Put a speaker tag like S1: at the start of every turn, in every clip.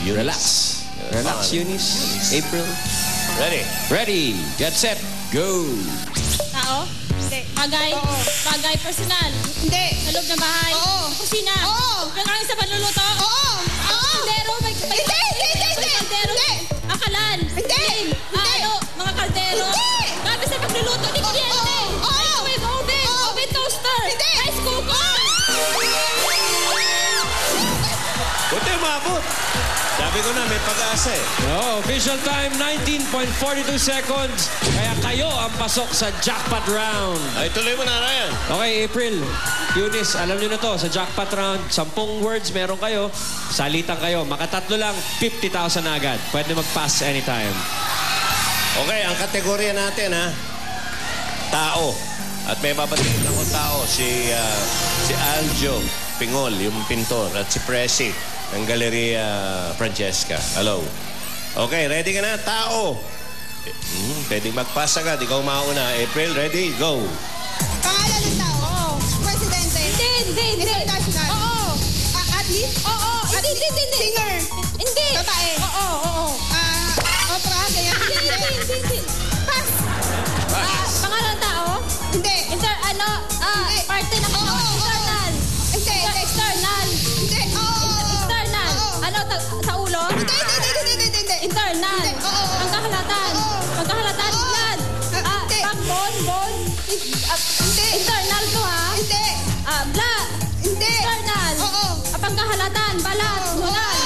S1: Relax. Relax, Eunice. April.
S2: Ready?
S1: Ready. Get set. Go.
S3: Tao?
S4: Hindi.
S3: Bagay?
S4: Oo.
S3: Bagay personal?
S4: Hindi.
S3: Sa loob ng bahay?
S4: Oo.
S3: Sa kusina?
S4: Oo.
S3: Kailangan sa panluluto?
S4: Oo. Oo.
S3: Kaldero?
S4: Hindi, hindi.
S3: Kaldero?
S4: Hindi.
S3: Akalan?
S4: Hindi. Hindi.
S3: Ano? Mga kaldero?
S4: Hindi.
S3: Grabe sa pagluluto ni kliyente?
S4: Oo.
S3: Microwave oven?
S4: Oo.
S3: Oven toaster?
S4: Hindi.
S3: Rice cooker?
S2: Buti umabot. Sabi ko na, may pag-asa eh.
S1: Oh, official time, 19.42 seconds. Kaya kayo ang pasok sa jackpot round.
S2: Ay, tuloy mo na, Ryan.
S1: Okay, April. Eunice, alam niyo na to. Sa jackpot round, 10 words meron kayo. Salitan kayo. Makatatlo lang, 50,000 na agad. Pwede mag-pass anytime.
S2: Okay, ang kategorya natin, ha? Tao. At may babatiin ako tao. Si Aljo Pingol, yung pintor. At si Presi, ng Galeria Francesca. Hello. Okay, ready ka na? Tao. Pwede mag-pass agad. Ikaw mauna. April, ready? Go.
S4: Pangalan ng tao?
S3: Oo.
S4: Presidente?
S3: Hindi.
S4: International?
S3: Oo.
S4: Athlete?
S3: Oo. Hindi.
S4: Singer?
S3: Hindi.
S4: Babae?
S3: Oo.
S4: Opera? Ganyan?
S3: Hindi.
S4: Pass?
S3: Pangalan ng tao?
S4: Hindi.
S3: Hindi. Parte ng external.
S4: Hindi.
S3: External.
S4: Hindi.
S3: External. Ano, sa ulo?
S4: Hindi.
S3: Internal.
S4: Hindi. Oo.
S3: Pagkahalatan. Pagkahalatan.
S4: Oo.
S3: Blood.
S4: Hindi.
S3: Bone.
S4: Hindi.
S3: Internal to, ha?
S4: Hindi.
S3: Blood.
S4: Hindi.
S3: External.
S4: Oo.
S3: Pagkahalatan. Balat. Nunal.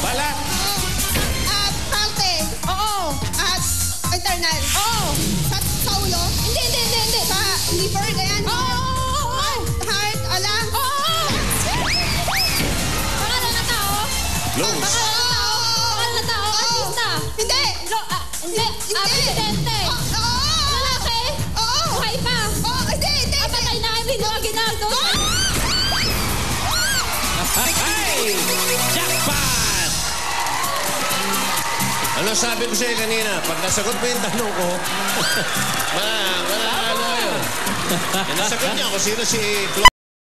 S2: Balat.
S4: Parte?
S3: Oo.
S4: Internal?
S3: Oo.
S4: Sa ulo?
S3: Hindi.
S4: Sa liver? Ganyan?
S3: Oo.
S4: Heart? Ala?
S3: Oo. Pangalan ng tao?
S2: Lungs.
S3: Pangalan ng tao? Artista?
S4: Hindi.
S3: Hindi. Presidente? Lalaki? Buhay pa?
S4: Hindi.
S3: Patay na Emilio Aguinaldo?
S1: Hey! Jackpot!
S2: Ano sabi ko sa'yo kanina? Pag nasagot mo yung tanong ko, mananalo kayo. Nasagot niya kung sino si